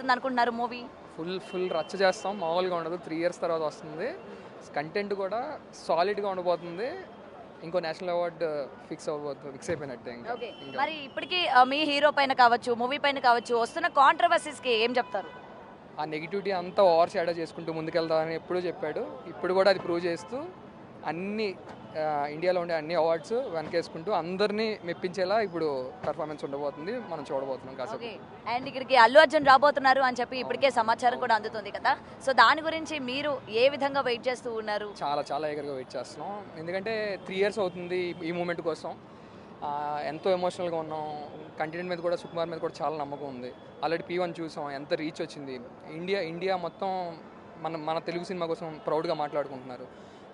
ఉండబోతుంది అనుకుంటున్నారు movie? Full రచ్చ చేస్తాం, మామూలుగా ఉండదు. 3 years తర్వాత వస్తుంది. కంటెంట్ కూడా సాలిడ్గా ఉండబోతుంది. ఇంకో నేషనల్ అవార్డు ఫిక్స్ అయిపోయినట్టే. ఓకే, మరి ఇప్పటికీ మీ హీరో పైన కావచ్చు, మూవీ పైన కావచ్చు, వస్తున్న కాంట్రవర్సీస్కి ఏం చెప్తారు? ఆ నెగిటివిటీ అంతా ఓవర్ షాడో చేసుకుంటూ ముందుకెళ్తామని ఎప్పుడూ చెప్పాడు. ఇప్పుడు కూడా అది ప్రూవ్ చేస్తూ అన్ని ఇండియాలో ఉండే అన్ని అవార్డ్స్ వెనకేసుకుంటూ అందరినీ మెప్పించేలా ఇప్పుడు పర్ఫార్మెన్స్ ఉండబోతుంది. మనం చూడబోతున్నాం కాసేపు. అండ్ ఇక్కడికి అల్లు అర్జున్ రాబోతున్నారు అని చెప్పి ఇప్పటికే సమాచారం కూడా అందుతుంది కదా. సో దాని గురించి మీరు ఏ విధంగా వెయిట్ చేస్తూ ఉన్నారు? చాలా ఎగర్గా వెయిట్ చేస్తున్నాం. ఎందుకంటే 3 years అవుతుంది ఈ మూమెంట్ కోసం. ఎంతో ఎమోషనల్గా ఉన్నాం. కంటెంట్ మీద కూడా, సుకుమార్ మీద కూడా చాలా నమ్మకం ఉంది. ఆల్రెడీ P1 చూసాం, ఎంత రీచ్ వచ్చింది. ఇండియా మొత్తం మన తెలుగు సినిమా కోసం ప్రౌడ్గా మాట్లాడుకుంటున్నారు.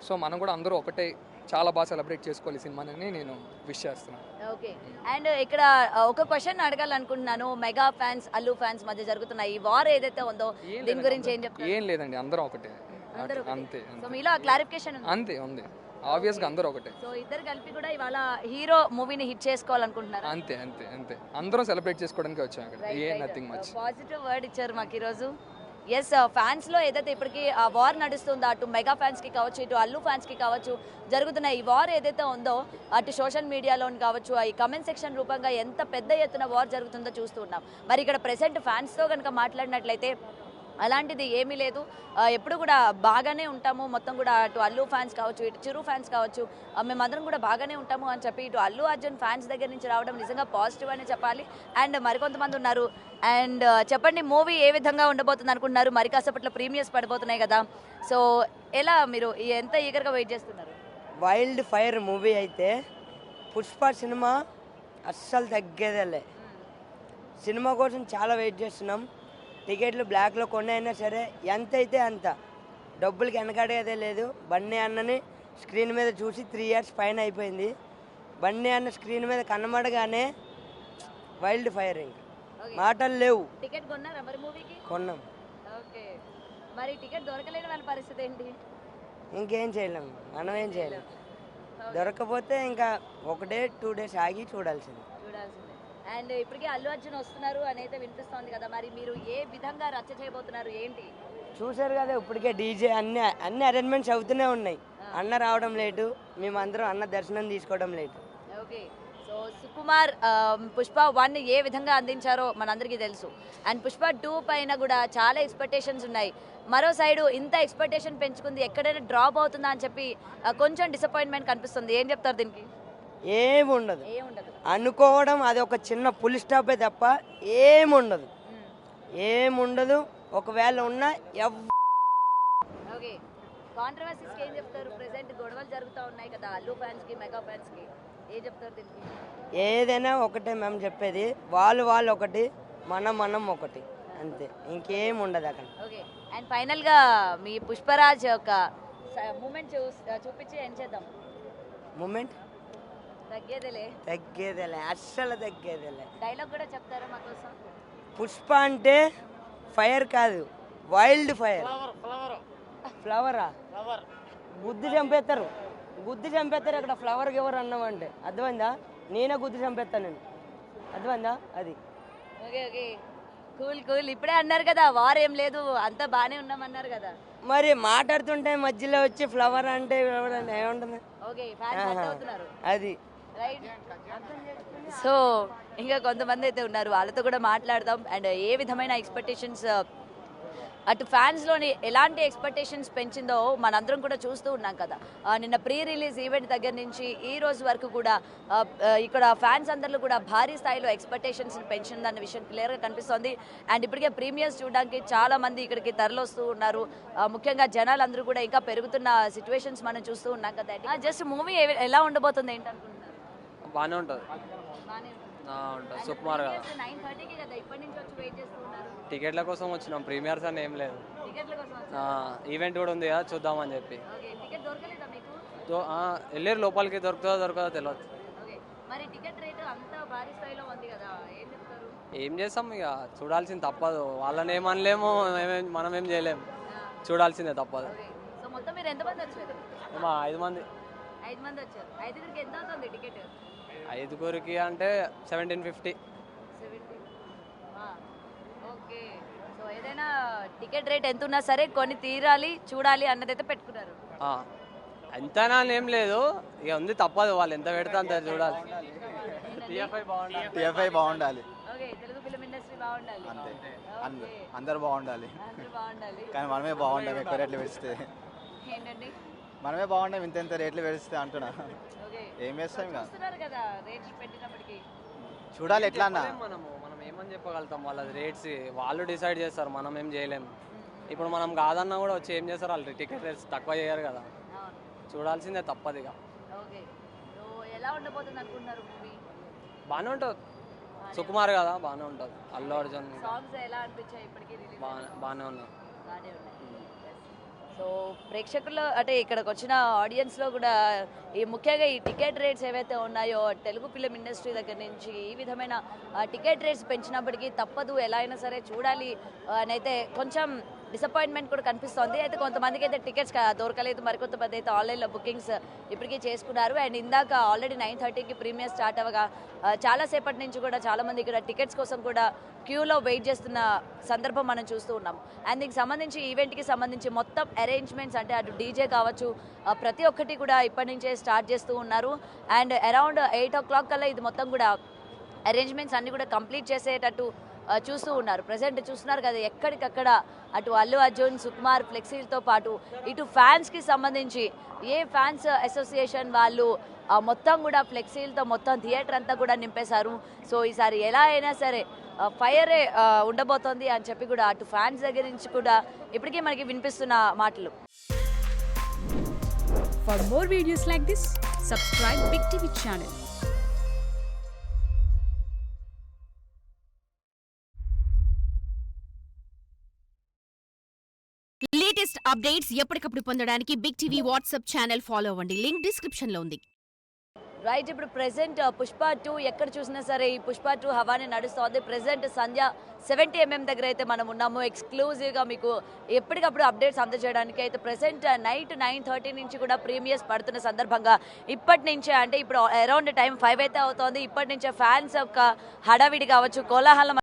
సో మనం కూడా అందరూ ఒకటే చాలా బాగా సెలబ్రేట్ చేసుకోవాలి సినిమాని నేను విష్ చేస్తున్నాను. ఓకే, అండ్ ఇక్కడ ఒక క్వశ్చన్ అడగాలనుకుంటున్నాను. మెగా ఫ్యాన్స్, అల్లు ఫ్యాన్స్ మధ్య జరుగుతున్న ఈ వార్ ఏదైతే ఉందో దీని గురించి ఏం చెప్తారు? ఏం లేదండి, అందరం ఒకటే, అంతే. సో మీలో క్లారిఫికేషన్ అంతే ఉంది, ఆబ్వియస్గా అందరూ ఒకటే. సో ఇద్దరు కలిపి కూడా ఇవాళ హీరో మూవీని హిట్ చేసుకోవాలనుకుంటున్నారు. అంతే అందరం సెలబ్రేట్ చేసుకోవడానికి వచ్చాం ఇక్కడ. Nothing much. పాజిటివ్ వర్డ్ ఇచ్చారు మాకు ఈరోజు. ఎస్, ఫ్యాన్స్లో ఏదైతే ఇప్పటికీ ఆ వార్ నడుస్తుందో, అటు మెగా ఫ్యాన్స్కి కావచ్చు, ఇటు అల్లు ఫ్యాన్స్కి కావచ్చు, జరుగుతున్న ఈ వార్ ఏదైతే ఉందో, అటు సోషల్ మీడియాలో కావచ్చు, ఈ కమెంట్ సెక్షన్ రూపంగా ఎంత పెద్ద ఎత్తున వార్ జరుగుతుందో చూస్తూ ఉన్నాం. మరి ఇక్కడ ప్రెసెంట్ ఫ్యాన్స్తో కనుక మాట్లాడినట్లయితే అలాంటిది ఏమీ లేదు. ఎప్పుడు కూడా బాగానే ఉంటాము. మొత్తం కూడా అటు అల్లు ఫ్యాన్స్ కావచ్చు, ఇటు చిరు ఫ్యాన్స్ కావచ్చు, మేమందరం కూడా బాగానే ఉంటాము అని చెప్పి ఇటు అల్లు అర్జున్ ఫ్యాన్స్ దగ్గర నుంచి రావడం నిజంగా పాజిటివ్ అని చెప్పాలి. అండ్ మరికొంతమంది ఉన్నారు. అండ్ చెప్పండి, మూవీ ఏ విధంగా ఉండబోతుంది అనుకుంటున్నారు? మరి కాసేపట్లో ప్రీమియర్స్ పడిపోతున్నాయి కదా. సో ఎలా మీరు ఎంత ఈగర్గా వెయిట్ చేస్తున్నారు? వైల్డ్ ఫైర్ మూవీ అయితే పుష్ప సినిమా అస్సలు తగ్గేదేలే. సినిమా కోసం చాలా వెయిట్ చేస్తున్నాం. టికెట్లు బ్లాక్లో కొన్ని అయినా సరే ఎంత అయితే అంత, డబ్బులకి వెనకాడేదే లేదు. బన్నీ అన్నని స్క్రీన్ మీద చూసి 3 years పైన అయిపోయింది. బన్నీ అన్న స్క్రీన్ మీద కనబడగానే వైల్డ్ ఫైర్, ఇంకా మాటలు లేవు. టికెట్ కొన్నారా మరి మూవీకి? కొన్నాం. ఓకే, మరి టికెట్ దొరకలేని వాళ్ళ పరిస్థితి ఏంటి? ఇంకేం చేయలేము, మనం ఏం చేయలేము. దొరకపోతే ఇంకా 1-2 days ఆగి చూడాల్సింది. అండ్ ఇప్పటికే అల్లు అర్జున్ వస్తున్నారు అని అయితే వినిపిస్తోంది కదా. మరి మీరు ఏ విధంగా రచ్చ చేయబోతున్నారు ఏంటి? చూసారు కదా, ఇప్పటికే డీజే అన్ని అరేంజ్మెంట్స్ అవుతూనే ఉన్నాయి. అన్న రావడం లేటు, మేమందరం అన్న దర్శనం తీసుకోవడం late. Okay, so Sukumar Pushpa 1 ఏ విధంగా అందించారో మనందరికీ తెలుసు. అండ్ పుష్ప 2 పైన కూడా చాలా ఎక్స్పెక్టేషన్స్ ఉన్నాయి. మరో సైడు ఇంత ఎక్స్పెక్టేషన్ పెంచుకుంది, ఎక్కడైనా డ్రాప్ అవుతుందా అని చెప్పి కొంచెం డిసప్పాయింట్మెంట్ కనిపిస్తుంది. ఏం చెప్తారు దీనికి? ఏముండదు, అనుకోవడం అది ఒక చిన్న పులి స్టాపే తప్ప ఏముండదు. ఒకవేళ ఉన్నా ఓకే, కాంట్రవర్సీస్కి ఏం చెప్తారు? ప్రెసెంట్ గొడవలు జరుగుతూ ఉన్నాయి కదా అల్లు ఫ్యాన్స్కి, మెగా ఫ్యాన్స్కి, ఏం చెప్తారు దీనికి? ఏదైనా ఒకటే మేము చెప్పేది, వాళ్ళు ఒకటి, మనం ఒకటి, అంతే, ఇంకేం ఉండదు అక్కడ. ఓకే, అండ్ ఫైనల్గా మీ పుష్పరాజ్ యొక్క మూమెంట్ చూపించి ఏం చేద్దాం? మూమెంట్ తగ్గేదేలే, అస్సలు తగ్గేదేలే. డైలాగ్ కూడా చెప్తారా మా కోసం? పుష్ప అంటే ఫైర్ కాదు, వైల్డ్ ఫైర్. ఫ్లవరా? గుద్దు చంపేస్తారు అక్కడ. ఫ్లవర్ ఎవరు అన్నామంటే అర్థమైందా? నేనే గుద్దు చంపేస్తాను నేను, అర్థమైందా? అది. Okay, cool. ఇప్పుడే అన్నారు కదా వార్ ఏం లేదు, అంతా బాగానే ఉన్నామన్నారు కదా. మరి మాట్లాడుతుంటే మధ్యలో వచ్చి ఫ్లవర్ అంటే ఏముంటుంది? అది. సో ఇంకా కొంతమంది అయితే ఉన్నారు, వాళ్ళతో కూడా మాట్లాడదాం. అండ్ ఏ విధమైన ఎక్స్పెక్టేషన్స్ అటు ఫ్యాన్స్లోని ఎలాంటి ఎక్స్పెక్టేషన్స్ పెంచిందో మనందరం కూడా చూస్తూ ఉన్నాం కదా. నిన్న ప్రీ రిలీజ్ ఈవెంట్ దగ్గర నుంచి ఈ రోజు వరకు కూడా ఇక్కడ ఫ్యాన్స్ అందరిలో కూడా భారీ స్థాయిలో ఎక్స్పెక్టేషన్స్ పెంచిందన్న విషయం క్లియర్గా కనిపిస్తోంది. అండ్ ఇప్పటికే ప్రీమియర్స్ చూడడానికి చాలా మంది ఇక్కడికి తరలిస్తూ ఉన్నారు. ముఖ్యంగా జనాలందరూ కూడా ఇంకా పెరుగుతున్న సిచ్యువేషన్స్ మనం చూస్తూ ఉన్నాం కదా. జస్ట్ మూవీ ఎలా ఉండబోతుంది ఏంటనుకుంటున్నారు? బాగానే ఉంటుంది, సుకుమార్ కదా. 9:30కి కదా ఇప్పటి నుంచి వచ్చి వెయిట్ చేస్తూ ఉన్నారు. టికెట్ల కోసం వచ్చినాం, ప్రీమియర్స్ అని ఏం లేదు. ఈవెంట్ కూడా ఉంది కదా, చూద్దామని చెప్పి. వెళ్ళారు లోపలికి, దొరకదో తెలియదు. ఏం చేస్తాం, ఇక చూడాల్సింది తప్పదు. వాళ్ళని ఏమనలేము, మనం ఏం చేయలేము, చూడాల్సిందే తప్పదు. 5 మంది. 5 మంది వచ్చారు. 5గురికి ఎంత అవుతుంది టికెట్? 5గురికి అంటే 1750. ఓకే, సో టికెట్ రేట్ ఎంత ఉన్నా సరే కొని తీరాలి చూడాలి అన్నదైతే పెట్టుకున్నారు. ఆ, ఎంతైనా అని ఏం లేదు, ఇక ఉంది తప్పదు, వాళ్ళు ఎంత పెడితే అంత చూడాలి. TFI బాగుండాలి. TFI బాగుండాలి ఓకే, తెలుగు ఫిల్మ్ ఇండస్ట్రీ బాగుండాలి. అంతే. ఓకే. అందరు బాగుండాలి అందరూ బాగుండాలి. కానీ మనమే బాగుంటాం ఎక్కువ రేట్లు పెడిస్తే. ఏంటండి? మనమే బాగుంటాం ఇంత రేట్లు పెడిస్తే అంటున్నా. ఓకే. ఏం చేస్తాం ఇంకా చూస్తున్నారు కదా రేట్లు పెట్టినప్పటికీ. చూడాలి ఎట్లా అన్న. మనం ఏమని చెప్పగలుగుతాం, వాళ్ళ రేట్స్ వాళ్ళు డిసైడ్ చేస్తారు, మనం ఏం చేయలేము. ఇప్పుడు మనం కాదన్నా కూడా వచ్చి ఏం చేస్తారు, వాళ్ళు టికెట్ రేట్స్ తక్కువ చేయరు కదా, అవును. చూడాల్సిందే తప్పదు ఇక. ఓకే. సో ఎలా ఉండబోతుంది అనుకుంటున్నారు మూవీ? బాగానే ఉంటుంది, సుకుమార్ కదా బాగానే ఉంటుంది. అల్లు అర్జున్ సాంగ్స్ ఎలా అనిపించాయి ఇప్పటికీ రిలీజ్? బాగానే ఉన్నాయి. బాగానే ఉన్నాయి. సో ప్రేక్షకుల్లో అంటే ఇక్కడికి వచ్చిన ఆడియన్స్లో కూడా ఈ ముఖ్యంగా ఈ టికెట్ రేట్స్ ఏవైతే ఉన్నాయో తెలుగు ఫిలిం ఇండస్ట్రీ దగ్గర నుంచి ఈ విధమైన టికెట్ రేట్స్ పెంచినప్పటికీ తప్పదు ఎలా అయినా సరే చూడాలి అని అయితే కొంచెం డిసప్పాయింట్మెంట్ కూడా కనిపిస్తోంది. అయితే కొంతమందికి అయితే టికెట్స్ దొరకలేదు, మరికొంతమంది అయితే ఆన్లైన్లో బుకింగ్స్ ఇప్పటికీ చేసుకున్నారు. అండ్ ఇందాక ఆల్రెడీ 9:30కి ప్రీమియర్ స్టార్ట్ అవ్వగా చాలాసేపటి నుంచి కూడా చాలామంది ఇక్కడ టికెట్స్ కోసం కూడా క్యూలో వెయిట్ చేస్తున్న సందర్భం మనం చూస్తూ ఉన్నాం. అండ్ దీనికి సంబంధించి ఈవెంట్కి సంబంధించి మొత్తం అరేంజ్మెంట్స్ అంటే అటు డీజే కావచ్చు ప్రతి ఒక్కటి కూడా ఇప్పటి నుంచే స్టార్ట్ చేస్తూ ఉన్నారు. అండ్ అరౌండ్ 8 o'clock కల్లా ఇది మొత్తం కూడా అరేంజ్మెంట్స్ అన్నీ కూడా కంప్లీట్ చేసేటట్టు చూస్తూ ఉన్నారు. ప్రజెంట్ చూస్తున్నారు కదా ఎక్కడికక్కడ అటు అల్లు అర్జున్, సుకుమార్ ఫ్లెక్సీలతో పాటు ఇటు ఫ్యాన్స్కి సంబంధించి ఏ ఫ్యాన్స్ అసోసియేషన్ వాళ్ళు మొత్తం కూడా ఫ్లెక్సీలతో మొత్తం థియేటర్ అంతా కూడా నింపేశారు. సో ఈసారి ఎలా అయినా సరే ఫైరే ఉండబోతోంది అని చెప్పి కూడా అటు ఫ్యాన్స్ దగ్గర నుంచి కూడా ఇప్పటికీ మనకి వినిపిస్తున్న మాటలు. For more videos like this, subscribe Big TV channel. Latest updates ఎప్పటికప్పుడు పొందడానికి Big TV WhatsApp channel follow అవ్వండి. లింక్ డిస్క్రిప్షన్ లో ఉంది. రైట్, ఇప్పుడు ప్రెసెంట్ పుష్ప 2 ఎక్కడ చూసినా సరే ఈ పుష్ప 2 హవానే నడుస్తోంది. ప్రెసెంట్ సంధ్య 70mm దగ్గర అయితే మనం ఉన్నాము. ఎక్స్క్లూజివ్గా మీకు ఎప్పటికప్పుడు అప్డేట్స్ అందజేయడానికి అయితే ప్రెసెంట్ నైట్ 9:30 నుంచి కూడా ప్రీమియర్స్ పడుతున్న సందర్భంగా ఇప్పటి నుంచే అంటే ఇప్పుడు అరౌండ్ టైం 5 అయితే అవుతోంది. ఇప్పటి నుంచే ఫ్యాన్స్ యొక్క హడావిడి కావచ్చు, కోలాహలం